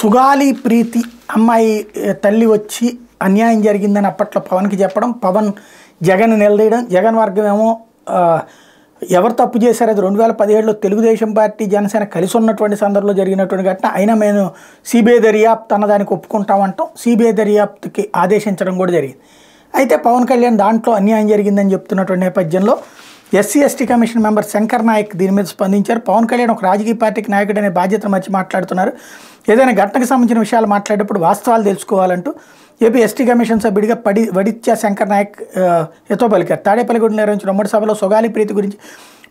సుగాలి ప్రీతి అమ్మాయి తల్లి వచ్చి అన్యాయం జరిగిందని అప్పట్లో పవన్కి చెప్పడం, పవన్ జగన్ నిలదీయడం, జగన్ వర్గం ఏమో ఎవరు తప్పు చేశారు అది 2017లో తెలుగుదేశం పార్టీ జనసేన కలిసి ఉన్నటువంటి సందర్భంలో జరిగినటువంటి ఘటన, అయినా మేము సిబిఐ దర్యాప్తు అన్నదానికి ఒప్పుకుంటామంటాం, సిబిఐ దర్యాప్తుకి ఆదేశించడం కూడా జరిగింది. అయితే పవన్ కళ్యాణ్ దాంట్లో అన్యాయం జరిగిందని చెప్తున్నటువంటి నేపథ్యంలో SC ST commission member Shankar Nayak దీని మీద స్పందించారు. పవన్ కళ్యాణ్ ఒక రాజకీయ పార్టీకి నాయకుడు అనే బాధ్యతను మర్చి మాట్లాడుతున్నారు. ఏదైనా ఘటనకు సంబంధించిన విషయాలు మాట్లాడేటప్పుడు వాస్తవాలు తెలుసుకోవాలంటూ ఏపీ ఎస్టీ కమిషన్ సభ్యుడిగా వడిత్యా శంకర్ నాయక్ హితవు పలికారు. తాడేపల్లిగూడలో నిర్వహించిన ఉమ్మడి సభలో సుగాలి ప్రీతి గురించి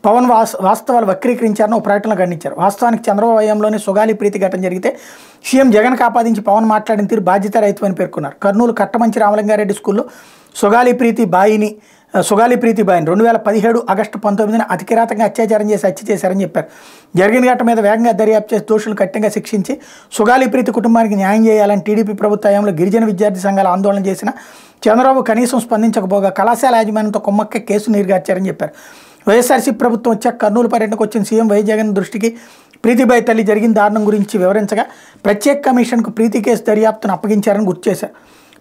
పవన్ వాస్తవాలు వక్రీకరించారని ఒక ప్రకటనలో ఖండించారు. వాస్తవానికి చంద్రబాబు హయాంలోనే సుగాలి ప్రీతి ఘటన జరిగితే సీఎం జగన్కు ఆపాదించి పవన్ మాట్లాడిన తీరు బాధ్యతారహితమని పేర్కొన్నారు. కర్నూలు కట్టమంచి రామలింగారెడ్డి స్కూల్లో సుగాలి ప్రీతి బాయిని 2017 ఆగస్టు 19న అతి కిరాతకంగా అత్యాచారం చేసి హత్య చేశారని చెప్పారు. జరిగిన ఘటన మీద వేగంగా దర్యాప్తు చేసి దోషులను కఠినంగా శిక్షించి సుగాలి ప్రీతి కుటుంబానికి న్యాయం చేయాలని టీడీపీ ప్రభుత్వ హయాంలో గిరిజన విద్యార్థి సంఘాలు ఆందోళన చేసిన చంద్రబాబు కనీసం స్పందించకపోగా కళాశాల యాజమాన్యంతో కొమ్మక్క కేసు నీరుగార్చారని చెప్పారు. వైఎస్ఆర్సీ ప్రభుత్వం వచ్చాక కర్నూలు పర్యటనకు వచ్చిన సీఎం వైఎస్ జగన్ దృష్టికి ప్రీతిబాయి తల్లి జరిగిన దారుణం గురించి వివరించగా ప్రత్యేక కమిషన్కు ప్రీతి కేసు దర్యాప్తును అప్పగించారని గుర్తు చేశారు.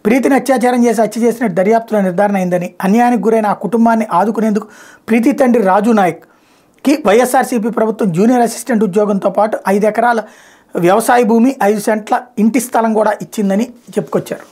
ప్రీతిని అత్యాచారం చేసి హత్య చేసినట్టు దర్యాప్తులో నిర్ధారణ అయిందని, అన్యాయానికి గురైన ఆ కుటుంబాన్ని ఆదుకునేందుకు ప్రీతి తండ్రి రాజు నాయక్కి వైఎస్ఆర్సీపీ ప్రభుత్వం జూనియర్ అసిస్టెంట్ ఉద్యోగంతో పాటు 5 ఎకరాల వ్యవసాయ భూమి, 5 సెంట్ల ఇంటి స్థలం కూడా ఇచ్చిందని చెప్పుకొచ్చారు.